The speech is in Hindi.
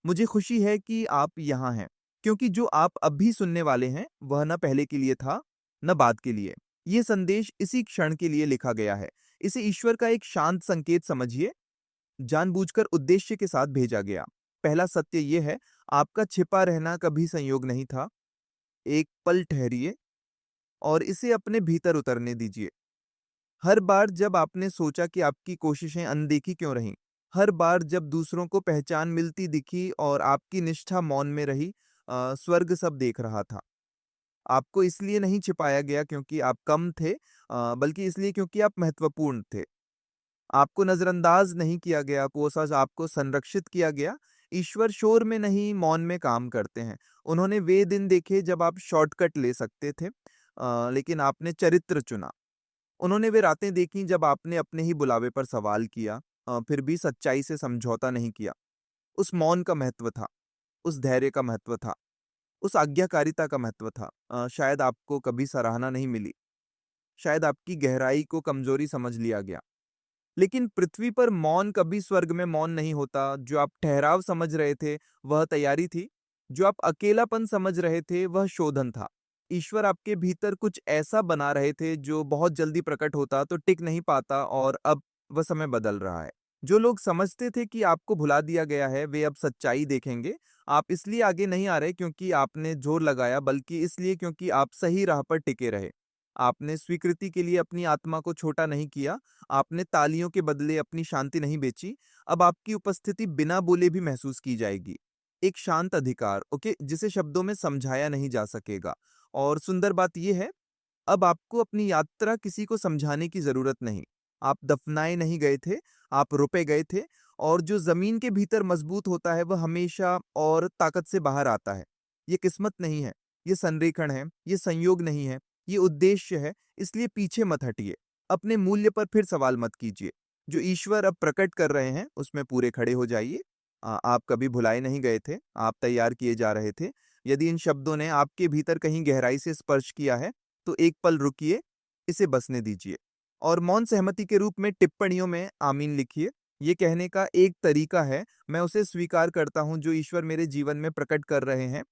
मुझे खुशी है कि आप यहाँ हैं, क्योंकि जो आप अभी सुनने वाले हैं, वह न पहले के लिए था, न बाद के लिए। ये संदेश इसी क्षण के लिए लिखा गया है। इसे ईश्वर का एक शांत संकेत समझिए, जानबूझकर उद्देश्य के साथ भेजा गया। पहला सत्य ये है, आपका छिपा रहना कभी संयोग नहीं था। एक पल ठहरिए और इसे अपने भीतर उतरने दीजिए। हर बार जब आपने सोचा कि आपकी कोशिशें अनदेखी क्यों रहीं, हर बार जब दूसरों को पहचान मिलती दिखी और आपकी निष्ठा मौन में रही, स्वर्ग सब देख रहा था। आपको इसलिए नहीं छिपाया गया क्योंकि आप कम थे, बल्कि इसलिए क्योंकि आप महत्वपूर्ण थे। आपको नज़रअंदाज नहीं किया गया, कोसस आपको संरक्षित किया गया। ईश्वर शोर में नहीं, मौन में काम करते हैं। उन्होंने वे दिन देखे जब आप शॉर्टकट ले सकते थे, लेकिन आपने चरित्र चुना। उन्होंने वे रातें देखीं जब आपने अपने ही बुलावे पर सवाल किया, फिर भी सच्चाई से समझौता नहीं किया। उस मौन का महत्व था, उस धैर्य का महत्व था, उस आज्ञाकारिता का महत्व था। शायद आपको कभी सराहना नहीं मिली, शायद आपकी गहराई को कमज़ोरी समझ लिया गया। लेकिन पृथ्वी पर मौन कभी स्वर्ग में मौन नहीं होता। जो आप ठहराव समझ रहे थे, वह तैयारी थी। जो आप अकेलापन समझ रहे थे, वह शोधन था। ईश्वर आपके भीतर कुछ ऐसा बना रहे थे जो बहुत जल्दी प्रकट होता तो टिक नहीं पाता, और अब वह समय बदल रहा है। जो लोग समझते थे कि आपको भुला दिया गया है, वे अब सच्चाई देखेंगे। आप इसलिए आगे नहीं आ रहे क्योंकि आपने जोर लगाया, बल्कि इसलिए क्योंकि आप सही राह पर टिके रहे। आपने स्वीकृति के लिए अपनी आत्मा को छोटा नहीं किया, आपने तालियों के बदले अपनी शांति नहीं बेची। अब आपकी उपस्थिति बिना बोले भी महसूस की जाएगी। एक शांत अधिकार, ओके, जिसे शब्दों में समझाया नहीं जा सकेगा। और सुंदर बात यह है, अब आपको अपनी यात्रा किसी को समझाने की ज़रूरत नहीं। आप दफ़नाए नहीं गए थे, आप रोपे गए थे, और जो ज़मीन के भीतर मज़बूत होता है, वह हमेशा और ताकत से बाहर आता है। ये किस्मत नहीं है, ये संरेखण है, ये संयोग नहीं है, ये उद्देश्य है, इसलिए पीछे मत हटिए। अपने मूल्य पर फिर सवाल मत कीजिए। जो ईश्वर अब प्रकट कर रहे हैं, उसमें पूरे खड़े हो जाइए। आप कभी भुलाए नहीं गए थे, आप तैयार किए जा रहे थे। यदि इन शब्दों ने आपके भीतर कहीं गहराई से स्पर्श किया है, तो एक पल रुकिए, इसे बसने दीजिए, और मौन सहमति के रूप में टिप्पणियों में आमीन लिखिए। ये कहने का एक तरीका है, मैं उसे स्वीकार करता हूँ जो ईश्वर मेरे जीवन में प्रकट कर रहे हैं।